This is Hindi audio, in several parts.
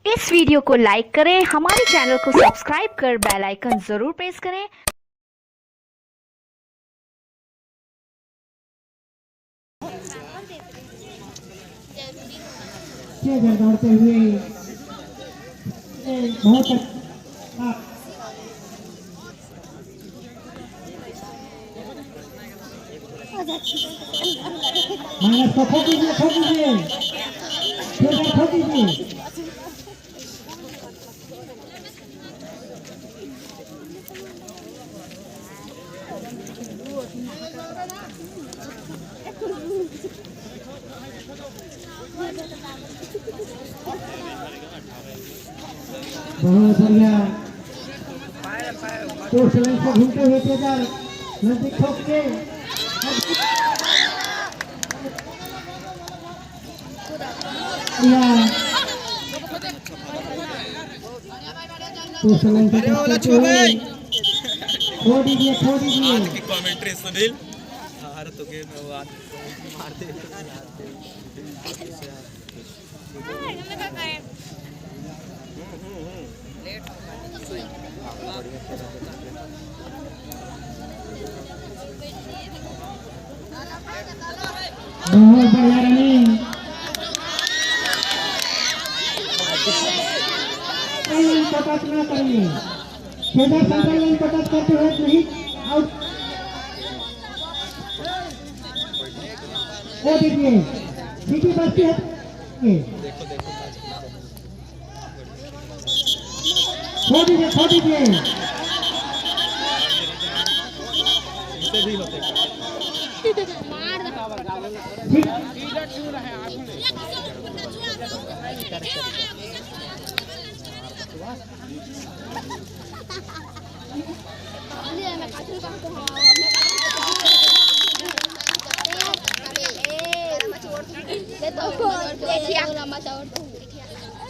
इस वीडियो को लाइक करें, हमारे चैनल को सब्सक्राइब कर बेल आइकन जरूर प्रेस करें। दौड़ते हुए बहुत माइनस को खो दीजिए खो दीजिए बहुत बढ़िया तो लाइन से घूमते हुए पेदल नजदीक ठोक के तो लाइन से खो दीजिए कमेंट्री सुनील हर तो गेम में बात मारते बहुत बढ़िया रनिंग पकड़ ना करिए खेदर संचालन पकड़ करते हुए नहीं आउट हो दीजिए सीटी बचती है खो दीजिए भी होते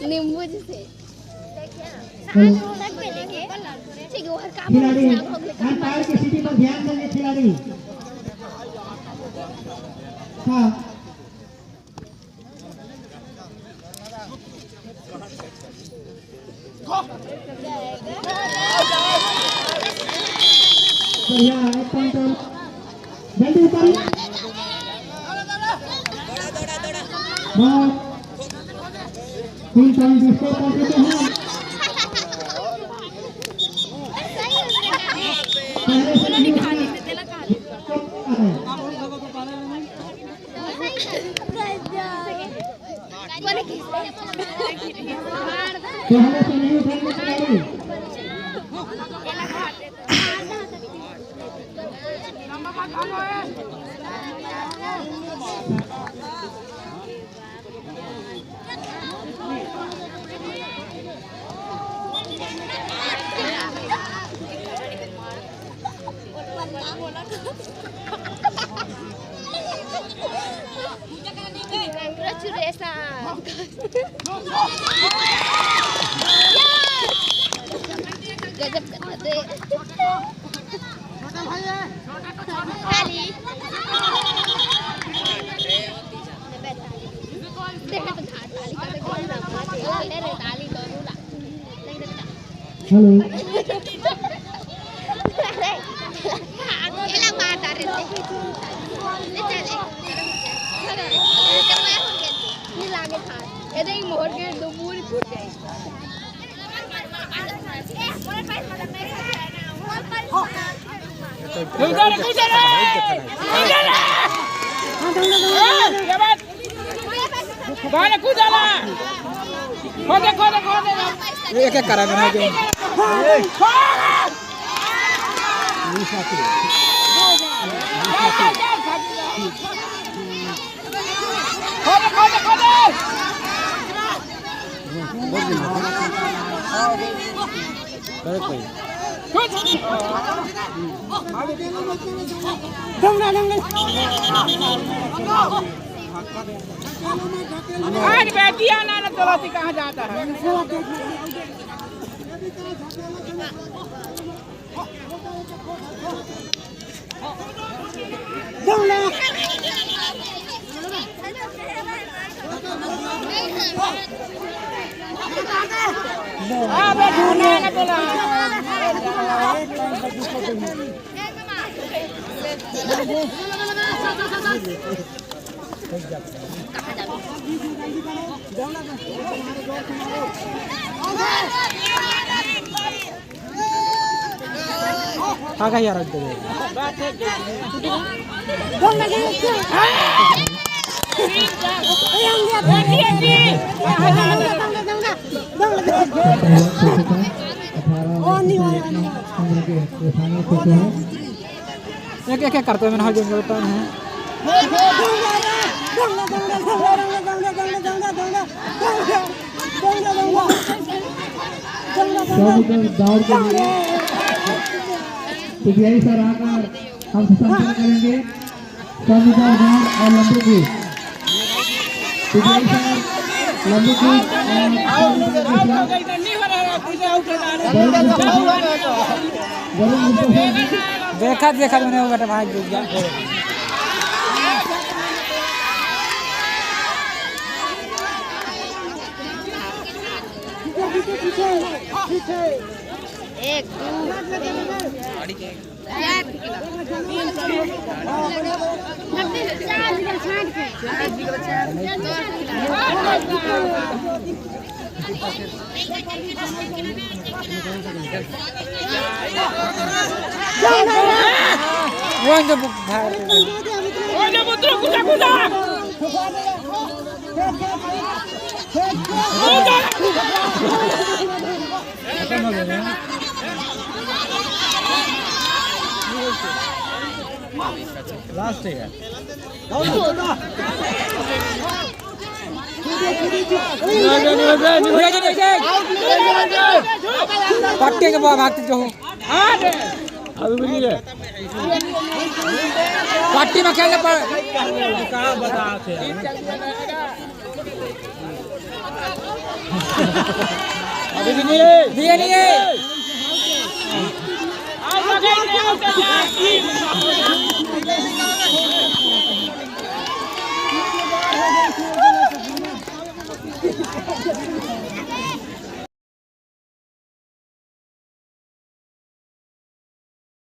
नींबू जिसे खिलाड़ी अंपायर की स्थिति पर ध्यान देंगे खिलाड़ी हाँ बढ़िया एक पॉइंट जल्दी उतारिए बहुत 3 पॉइंट इसको पहुंचते हैं पहले से नहीं खाली पहले से नहीं उठाएंगे गजब करते मोहर के दो पूरी फूट गई एक एक करा करना जो आज बैठिया ना चलाती कहाँ जाता है Kagak ya rada. क्या करते हैं मैंने हर जगह बताया है दौड़ के लिए टीआई सर आकर हम संचालन करेंगे 100 मीटर दौड़ और लंबी कूद टीआई सर लंबी कूद देखा देखा मैंने वो बेटा भाग गया एक वो जो भाग वो जो पुत्र कुदा कुदा लास्ट है पट्टे के बाद भागते जो अभी भी नहीं पार्टी में खेलने पर कहाँ बता अभी भी नहीं दिए नहीं है आओ